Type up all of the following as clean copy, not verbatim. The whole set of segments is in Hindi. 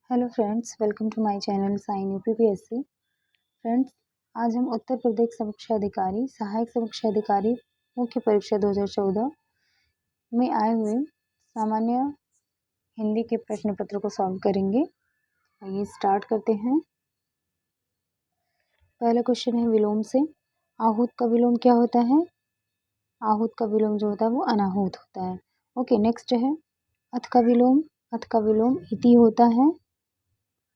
Hello friends, welcome to my channel sign UPPSC. Friends, आज हम उत्तर प्रदेश समीक्षा अधिकारी सहायक समीक्षा अधिकारी मुख्य परीक्षा 2014 में आए हुए सामान्य हिंदी के प्रश्न पत्र को सॉल्व करेंगे। आइए स्टार्ट करते हैं। पहला क्वेश्चन है विलोम से। आहूत का विलोम क्या होता है? आहूत का विलोम जो होता है वो अनाहूत होता है। ओके, नेक्स्ट है अथ का विलोम। अथ का विलोम इति होता है।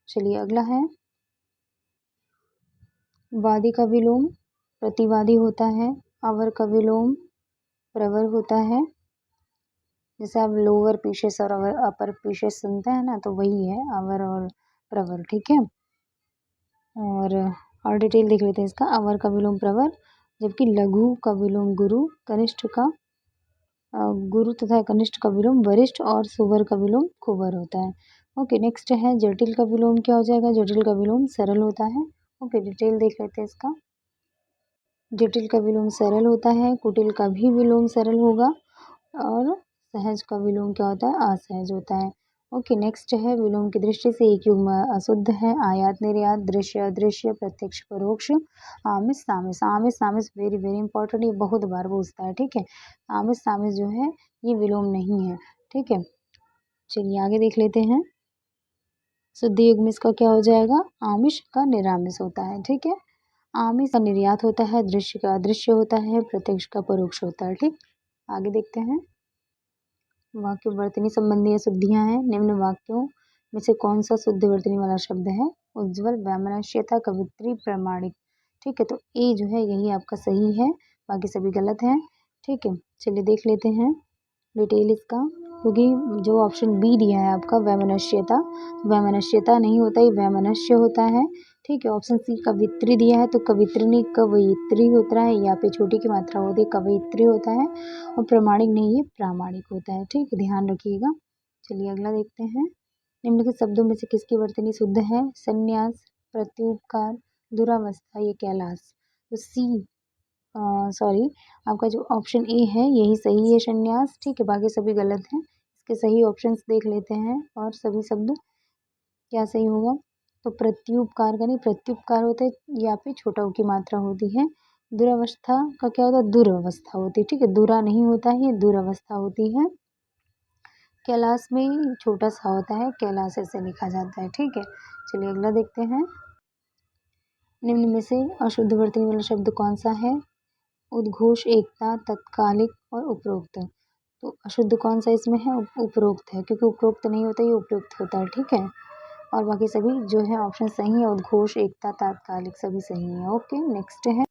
चलिए अगला है वादी का विलोम प्रतिवादी होता है। अवर का विलोम प्रवर होता है। जैसे आप लोअर पीसेस और अपर पीसेस सुनते हैं ना, तो वही है अवर और प्रवर, ठीक है। और डिटेल देख लेते हैं इसका। अवर का विलोम प्रवर, जबकि लघु का विलोम गुरु, कनिष्ठ का गुरु तथा कनिष्ठ का विलोम वरिष्ठ और सुवर का विलोम कुंवर होता है। ओके, नेक्स्ट है जटिल का विलोम क्या हो जाएगा? जटिल का विलोम सरल होता है। ओके, डिटेल देख लेते हैं इसका। जटिल का विलोम सरल होता है। कुटिल का भी विलोम सरल होगा और सहज का विलोम क्या होता है? असहज होता है। ओके, नेक्स्ट है विलोम की दृष्टि से एक युग्म अशुद्ध है। आयात निर्यात, दृश्य अदृश्य, प्रत्यक्ष परोक्ष, आमिष सामिष। आमिष सामिष वेरी वेरी इंपॉर्टेंट, ये बहुत बार पूछता है, ठीक है। आमिष सामिष जो है ये विलोम नहीं है, ठीक है। चलिए आगे देख लेते हैं। शुद्ध युग्म इसका क्या हो जाएगा? आमिष का निरामिष होता है, ठीक है। आमिष का निर्यात होता है, दृश्य का अदृश्य होता है, प्रत्यक्ष का परोक्ष होता है, ठीक। आगे देखते हैं। वाक्य वर्तनी संबंधी अशुद्धियां हैं। निम्न वाक्यों में से कौन सा शुद्ध वर्तनी वाला शब्द है? उज्ज्वल, वैमनस्यता, कवित्री, प्रामाणिक। ठीक है, तो ए जो है यही आपका सही है, बाकी सभी गलत हैं, ठीक है। चलिए देख लेते हैं डिटेल इसका, क्योंकि जो ऑप्शन बी दिया है आपका वैमनस्यता, वैमनस्यता नहीं होता, ये वैमनस्य होता है, ठीक है। ऑप्शन सी कवित्री दिया है, तो कवित्री नहीं कवयित्री होता है, यहाँ पे छोटी की मात्रा होती है, कवयित्री होता है। और प्रामाणिक नहीं, ये प्रामाणिक होता है, ठीक है, ध्यान रखिएगा। चलिए अगला देखते हैं। निम्नलिखित शब्दों में से किसकी वर्तनी शुद्ध है? संन्यास, प्रत्युपकार, दुरावस्था, ये कैलाश। तो सी सॉरी, आपका जो ऑप्शन ए है यही सही है, संन्यास, ठीक है। बाकी सभी गलत हैं। इसके सही ऑप्शंस देख लेते हैं और सभी शब्द क्या सही होगा। तो प्रत्युपकार का नहीं, प्रत्युपकार होता है, यहाँ पे छोटा ऊ की मात्रा होती है। दुरावस्था का क्या होता है? दुर्वस्था होती है, ठीक है। दुरा नहीं होता है, ये दुरावस्था होती है। कैलाश में छोटा सा होता है, कैलाश ऐसे लिखा जाता है, ठीक है। चलिए अगला देखते हैं। निम्न में से अशुद्ध वर्तनी वाला शब्द कौन सा है? उद्घोष, एकता, तत्कालिक और उपरोक्त। तो अशुद्ध कौन सा इसमें है? उपरोक्त है, क्योंकि उपरोक्त नहीं होता, ये उपयुक्त होता है, ठीक है। और बाकी सभी जो है ऑप्शन सही है, उद्घोष, एकता, तात्कालिक सभी सही है। ओके, नेक्स्ट है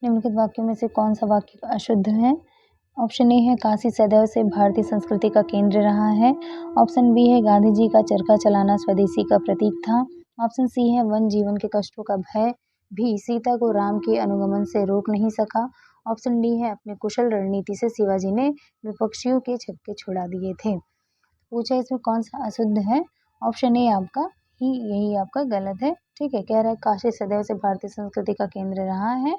निम्नलिखित वाक्यों में से कौन सा वाक्य अशुद्ध है? ऑप्शन ए है काशी सदैव से भारतीय संस्कृति का केंद्र रहा है। ऑप्शन बी है गांधी जी का चरखा चलाना स्वदेशी का प्रतीक था। ऑप्शन सी है वन जीवन के कष्टों का भय भी सीता को राम के अनुगमन से रोक नहीं सका। ऑप्शन डी है अपने कुशल रणनीति से शिवाजी ने विपक्षियों के छक्के छुड़ा दिए थे। पूछा इसमें कौन सा अशुद्ध है? ऑप्शन ए आपका ही यही आपका गलत है, ठीक है। कह रहा है काशी सदैव से भारतीय संस्कृति का केंद्र रहा है,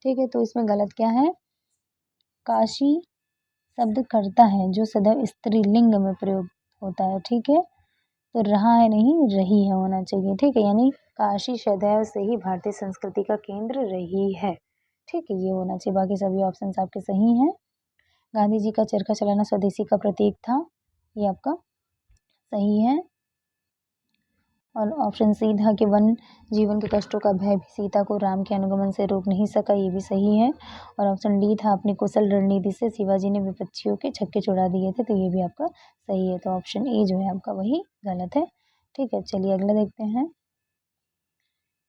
ठीक है। तो इसमें गलत क्या है? काशी शब्द करता है जो सदैव स्त्रीलिंग में प्रयोग होता है, ठीक है। तो रहा है नहीं, रही है होना चाहिए, ठीक है। यानी काशी सदैव से ही भारतीय संस्कृति का केंद्र रही है, ठीक है, ये होना चाहिए। बाकी सभी ऑप्शंस आपके सही हैं। गांधी जी का चरखा चलाना स्वदेशी का प्रतीक था, ये आपका सही है। और ऑप्शन सी था कि वन जीवन के कष्टों का भय भी सीता को राम के अनुगमन से रोक नहीं सका, ये भी सही है। और ऑप्शन डी था अपनी कुशल रणनीति से शिवाजी ने विपक्षियों के छक्के छुड़ा दिए थे, तो ये भी आपका सही है। तो ऑप्शन ए जो है आपका वही गलत है, ठीक है। चलिए अगला देखते हैं।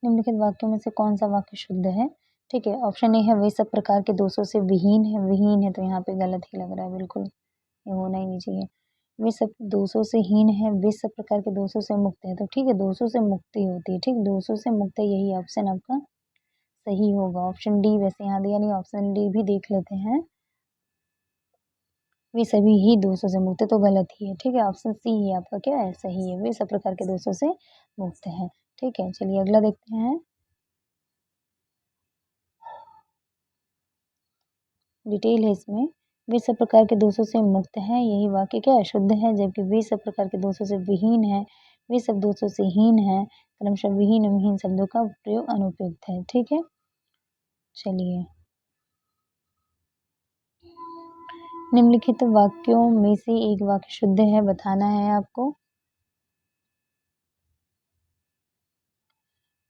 निम्नलिखित वाक्यों में से कौन सा वाक्य शुद्ध है? ठीक है, ऑप्शन ए है वे सब प्रकार के दोषों से विहीन है। विहीन है तो यहाँ पे गलत ही लग रहा है, बिल्कुल ये होना ही नहीं चाहिए। वे सब दोषों से हीन है, वे सब प्रकार के दोषों से मुक्त है, तो ठीक है, दोषों से मुक्ति होती है, ठीक, दोषों से मुक्त है, यही ऑप्शन आपका सही होगा। ऑप्शन डी वैसे यहाँ दिया नहीं, ऑप्शन डी भी देख लेते हैं। वे सभी ही दोषों से मुक्त है, तो गलत ही है, ठीक है। ऑप्शन सी ही आपका क्या है? सही है, वे सब प्रकार के दोषों से मुक्त है, ठीक है। चलिए अगला देखते हैं। डिटेल है इसमें। वे सब प्रकार के दोषों से मुक्त है, यही वाक्य क्या अशुद्ध है, जबकि वे सब प्रकार के दोषों से विहीन है, वे शब्द दोषों से हीन है, क्रमशः विहीन और विहीन शब्दों का प्रयोग अनुपयुक्त है। ठीक है, चलिए निम्नलिखित वाक्यों में से एक वाक्य शुद्ध है, बताना है आपको।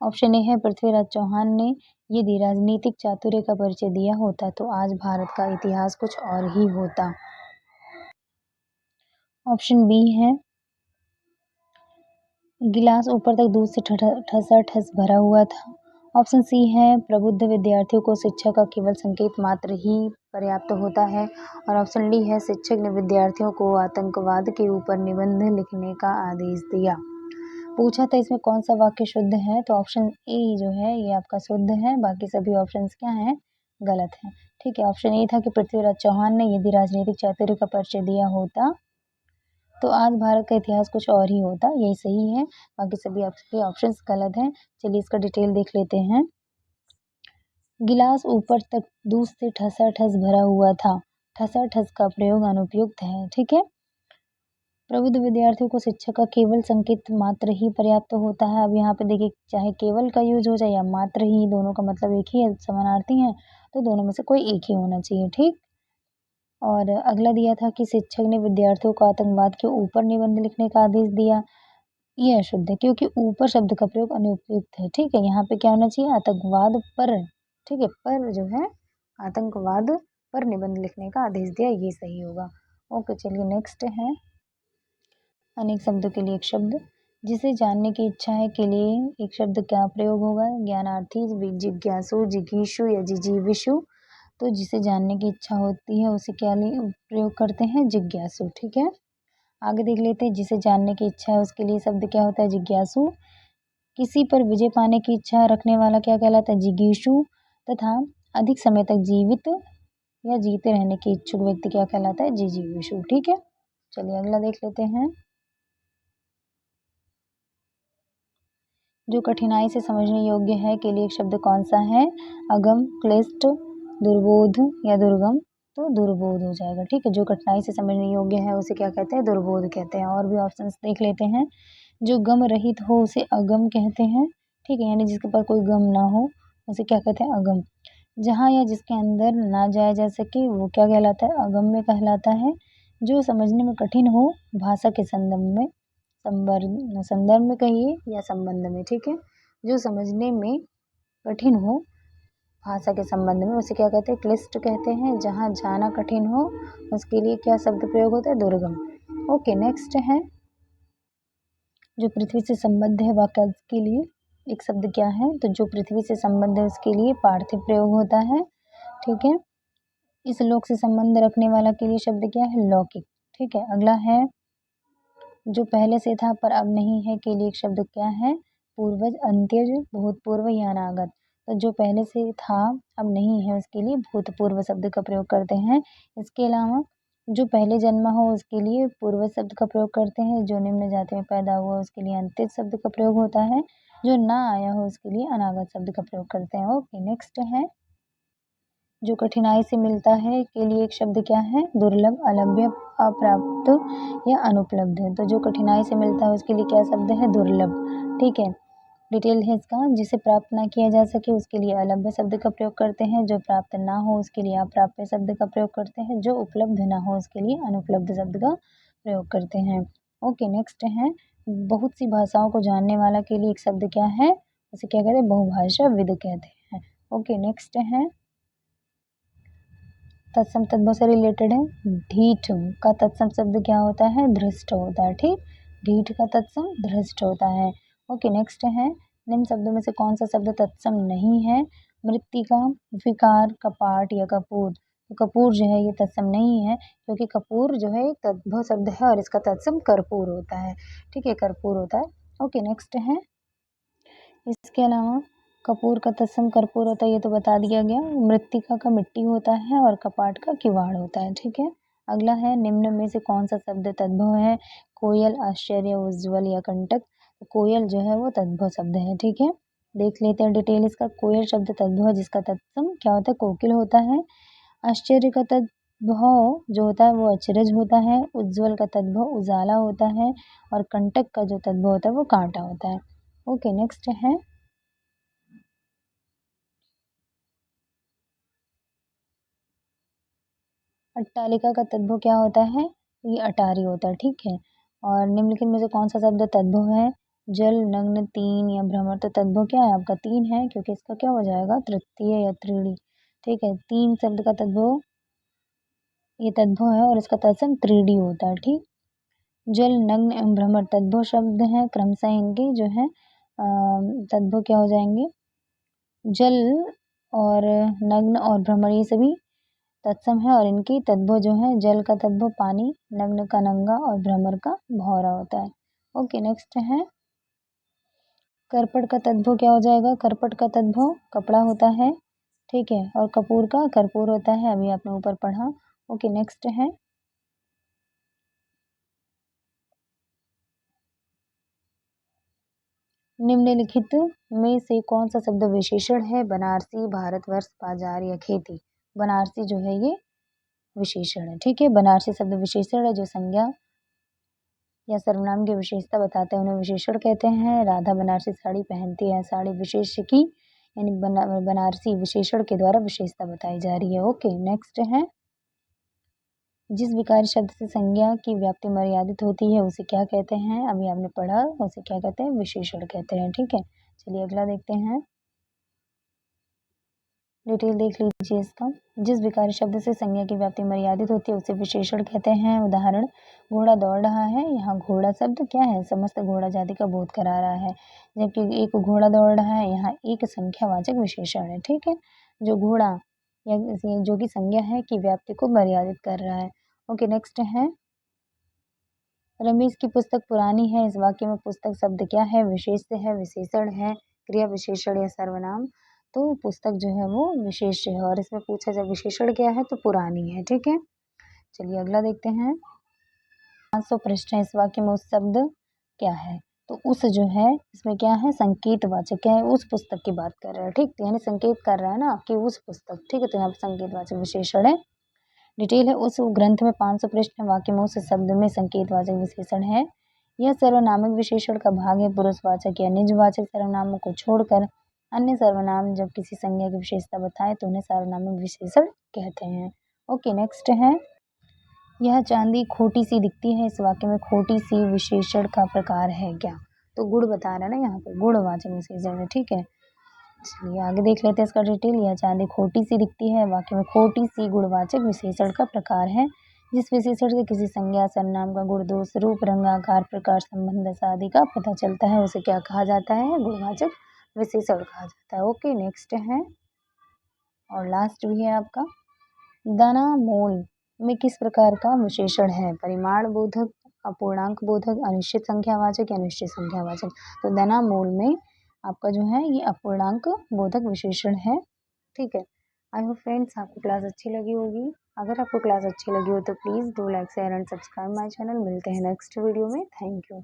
ऑप्शन ए है पृथ्वीराज चौहान ने यदि राजनीतिक चातुर्य का परिचय दिया होता तो आज भारत का इतिहास कुछ और ही होता। ऑप्शन बी है गिलास ऊपर तक दूध से ठसाठस भरा हुआ था। ऑप्शन सी है प्रबुद्ध विद्यार्थियों को शिक्षा का केवल संकेत मात्र ही पर्याप्त होता है। और ऑप्शन डी है शिक्षक ने विद्यार्थियों को आतंकवाद के ऊपर निबंध लिखने का आदेश दिया। पूछा था इसमें कौन सा वाक्य शुद्ध है, तो ऑप्शन ए जो है ये आपका शुद्ध है, बाकी सभी ऑप्शंस क्या हैं, गलत हैं। ठीक है, ऑप्शन ए था कि पृथ्वीराज चौहान ने यदि राजनीतिक चातुर्य का परिचय दिया होता तो आज भारत का इतिहास कुछ और ही होता, यही सही है, बाकी सभी आपके ऑप्शंस गलत हैं। चलिए इसका डिटेल देख लेते हैं। गिलास ऊपर तक दूध से ठसाठस भरा हुआ था, ठसाठस का प्रयोग अनुपयुक्त है। ठीक है, प्रबुद्ध विद्यार्थियों को शिक्षा का केवल संकेत मात्र ही पर्याप्त होता है। अब यहाँ पे देखिए चाहे केवल का यूज हो जाए या मात्र ही, दोनों का मतलब एक ही है, समानार्थी है, तो दोनों में से कोई एक ही होना चाहिए। ठीक, और अगला दिया था कि शिक्षक ने विद्यार्थियों को आतंकवाद के ऊपर निबंध लिखने का आदेश दिया, ये अशुद्ध है क्योंकि ऊपर शब्द का प्रयोग अनुपयुक्त है। ठीक है, यहाँ पे क्या होना चाहिए, आतंकवाद पर। ठीक है, पर जो है आतंकवाद पर निबंध लिखने का आदेश दिया, ये सही होगा। ओके, चलिए नेक्स्ट है अनेक शब्दों के लिए एक शब्द। जिसे जानने की इच्छा है के लिए एक शब्द क्या प्रयोग होगा, ज्ञानार्थी, जिज्ञासु, जिगीषु या जिजीविषु। तो जिसे जानने की इच्छा होती है उसे क्या प्रयोग करते हैं, जिज्ञासु। ठीक है, आगे देख लेते हैं जिसे जानने की इच्छा है उसके लिए शब्द क्या होता है, जिज्ञासु। किसी पर विजय पाने की इच्छा रखने वाला क्या कहलाता है, जिगीषु। तथा अधिक समय तक जीवित या जीते रहने के इच्छुक व्यक्ति क्या कहलाता है, जिजीविषु। ठीक है, चलिए अगला देख लेते हैं। जो कठिनाई से समझने योग्य है के लिए एक शब्द कौन सा है, अगम, क्लिष्ट, दुर्बोध या दुर्गम। तो दुर्बोध हो जाएगा। ठीक है, जो कठिनाई से समझने योग्य है उसे क्या कहते हैं, दुर्बोध कहते हैं। और भी ऑप्शंस देख लेते हैं। जो गम रहित हो उसे अगम कहते हैं। ठीक है, यानी जिसके पास कोई गम ना हो उसे क्या कहते हैं, अगम। जहाँ या जिसके अंदर ना जाया जा सके वो क्या कहलाता है, अगम्य कहलाता है। जो समझने में कठिन हो भाषा के संदर्भ में कहिए या संबंध में। ठीक है, जो समझने में कठिन हो भाषा के संबंध में उसे क्या कहते हैं, क्लिष्ट कहते हैं। जहाँ जाना कठिन हो उसके लिए क्या शब्द प्रयोग होता है, दुर्गम। ओके, नेक्स्ट है जो पृथ्वी से संबद्ध है वाक्य के लिए एक शब्द क्या है, तो जो पृथ्वी से संबद्ध है उसके लिए पार्थिव प्रयोग होता है। ठीक है, इस लोक से संबंध रखने वाला के लिए शब्द क्या है, लौकिक। ठीक है, अगला है जो पहले से था पर अब नहीं है के लिए एक शब्द क्या है, पूर्वज, अंत्यज, भूतपूर्व या अनागत। तो जो पहले से था अब नहीं है उसके लिए भूतपूर्व शब्द का प्रयोग करते हैं। इसके अलावा जो पहले जन्मा हो उसके लिए पूर्वज शब्द का प्रयोग करते हैं। जो निम्न जाति में पैदा हुआ उसके लिए अंत्यज शब्द का प्रयोग होता है। जो ना आया हो उसके लिए अनागत शब्द का प्रयोग करते हैं। ओके, नेक्स्ट है जो कठिनाई से मिलता है के लिए एक शब्द क्या है, दुर्लभ, अलभ्य, अप्राप्त या अनुपलब्ध है। तो जो कठिनाई से मिलता है उसके लिए क्या शब्द है, दुर्लभ। ठीक है, डिटेल है इसका। जिसे प्राप्त ना किया जा सके उसके लिए अलभ्य शब्द का प्रयोग करते हैं। जो प्राप्त ना हो उसके लिए अप्राप्य शब्द का प्रयोग करते हैं। जो उपलब्ध ना हो उसके लिए अनुपलब्ध शब्द का प्रयोग करते हैं। ओके, नेक्स्ट है बहुत सी भाषाओं को जानने वाला के लिए एक शब्द क्या है, उसे क्या कहते हैं, बहुभाषाविद कहते हैं। ओके, नेक्स्ट है तत्सम तद्भव से रिलेटेड है। ढीठ का तत्सम शब्द क्या होता है, धृष्ट होता है। ठीक, ढीठ का तत्सम धृष्ट होता है। ओके, नेक्स्ट है निम्न शब्दों में से कौन सा शब्द तत्सम नहीं है, मृत्तिका, विकार, कपाट या कपूर। तो कपूर जो है ये तत्सम नहीं है क्योंकि कपूर जो है एक तद्भव शब्द है और इसका तत्सम कर्पूर होता है। ठीक है, कर्पूर होता है। ओके, नेक्स्ट है इसके अलावा कपूर का तत्सम कर्पूर होता है, ये तो बता दिया गया। मृत्तिका का मिट्टी होता है और कपाट का किवाड़ होता है। ठीक है, अगला है निम्न में से कौन सा शब्द तद्भव है, कोयल, आश्चर्य, उज्ज्वल या कंटक। तो कोयल जो है वो तद्भव शब्द है। ठीक है, देख लेते हैं डिटेल इसका। कोयल शब्द तद्भव है जिसका तत्सम क्या होता है, कोकिल होता है। आश्चर्य का भौ जो होता है वो अचरज होता है, उज्ज्वल का तद्भव उजाला होता है और कंटक का जो तद्भव होता है वो कांटा होता है। ओके, नेक्स्ट है अट्टालिका का तद्भव क्या होता है? ये अटारी होता है, ठीक है। और निम्नलिखित में से कौन सा शब्द तद्भव है? जल, नग्न, तीन या भ्रमर। तो तद्भव क्या है आपका? तीन है, क्योंकि इसका क्या हो जाएगा? तृतीय या त्रीडी। ठीक है, तीन शब्द का तद्भव ये तद्भव है और इसका तत्सम त्रीडी होता है, ठीक। जल, नग्न एवं भ्रमर तद्भव शब्द हैं, क्रमशः इनके जो है तद्भव क्या हो जाएंगे? जल और नग्न और भ्रमर ये सभी तत्सम है और इनकी तद्भव जो है जल का तद्भव पानी, नग्न का नंगा और भ्रमर का भौरा होता है। ओके, नेक्स्ट है करपट का तद्भव क्या हो जाएगा? करपट का तद्भव कपड़ा होता है, ठीक है, और कपूर का कर्पूर होता है, अभी आपने ऊपर पढ़ा। ओके, नेक्स्ट है निम्नलिखित में से कौन सा शब्द विशेषण है? बनारसी, भारतवर्ष, बाजार या खेती। बनारसी जो है ये विशेषण है, ठीक है। बनारसी शब्द विशेषण है, जो संज्ञा या सर्वनाम की विशेषता बताते हैं उन्हें विशेषण कहते हैं। राधा बनारसी साड़ी पहनती है, साड़ी विशेष की यानी बनारसी विशेषण के द्वारा विशेषता बताई जा रही है। ओके, नेक्स्ट है जिस विकारी शब्द से संज्ञा की व्याप्ति मर्यादित होती है उसे क्या कहते हैं? अभी आपने पढ़ा, उसे क्या कहते हैं? विशेषण कहते हैं, ठीक है। चलिए अगला देखते हैं, डिटेल देख लीजिए इसका। जिस विकारी शब्द से संज्ञा की व्याप्ति मर्यादित होती है उसे विशेषण कहते हैं। उदाहरण, घोड़ा दौड़ रहा है, यहाँ घोड़ा शब्द क्या है? समस्त घोड़ा जाति का बोध करा रहा है। जबकि एक घोड़ा दौड़ रहा है, यहाँ एक संख्यावाचक विशेषण है, ठीक है, जो घोड़ा या जो कि संज्ञा है की व्याप्ति को मर्यादित कर रहा है। ओके, नेक्स्ट है रमेश की पुस्तक पुरानी है। इस वाक्य में पुस्तक शब्द क्या है? विशेष है, विशेषण है, क्रिया विशेषण या सर्वनाम। तो पुस्तक जो है वो विशेष है और इसमें पूछा जाए विशेषण क्या है तो पुरानी है, ठीक है। चलिए अगला देखते हैं 500 पृष्ठ है, इस वाक्य में उस शब्द क्या है? तो उस जो है इसमें क्या है? संकेतवाचक क्या है? उस पुस्तक की बात कर रहा है, ठीक, यानी संकेत कर रहा है ना आपकी उस पुस्तक, ठीक है, तो यहाँ पर संकेतवाचक विशेषण है। डिटेल है उस ग्रंथ में 500 पृष्ठ है, वाक्य में उस शब्द में संकेतवाचक विशेषण है। यह सर्वनामक विशेषण का भाग है। पुरुषवाचक या निजवाचक सर्वनामों को छोड़कर अन्य सर्वनाम जब किसी संज्ञा की विशेषता बताए तो उन्हें सर्वनामक विशेषण कहते हैं। ओके, नेक्स्ट है यह चांदी खोटी सी दिखती है। इस वाक्य में खोटी सी विशेषण का प्रकार है क्या? तो गुण बता रहा है ना, यहाँ पे गुणवाचक विशेषण है, ठीक है। चलिए आगे देख लेते हैं इसका डिटेल। यह चांदी खोटी सी दिखती है, वाक्य में खोटी सी गुणवाचक विशेषण का प्रकार है। जिस विशेषण से किसी संज्ञा सर्वनाम का गुण, दोष, रूप, रंग, आकार, प्रकार, संबंध, दशा आदि का पता चलता है उसे क्या कहा जाता है? गुणवाचक विशेषण कहा जाता है। ओके, नेक्स्ट है और लास्ट भी है आपका दाना मोल में किस प्रकार का विशेषण है? परिमाण बोधक, अपूर्णांक बोधक, अनिश्चित संख्यावाचक या निश्चित संख्यावाचक। तो दाना मोल में आपका जो है ये अपूर्णांक बोधक विशेषण है, ठीक है। आई होप फ्रेंड्स आपको क्लास अच्छी लगी होगी। अगर आपको क्लास अच्छी लगी हो तो please do like share and subscribe my channel. मिलते हैं नेक्स्ट वीडियो में। Thank you.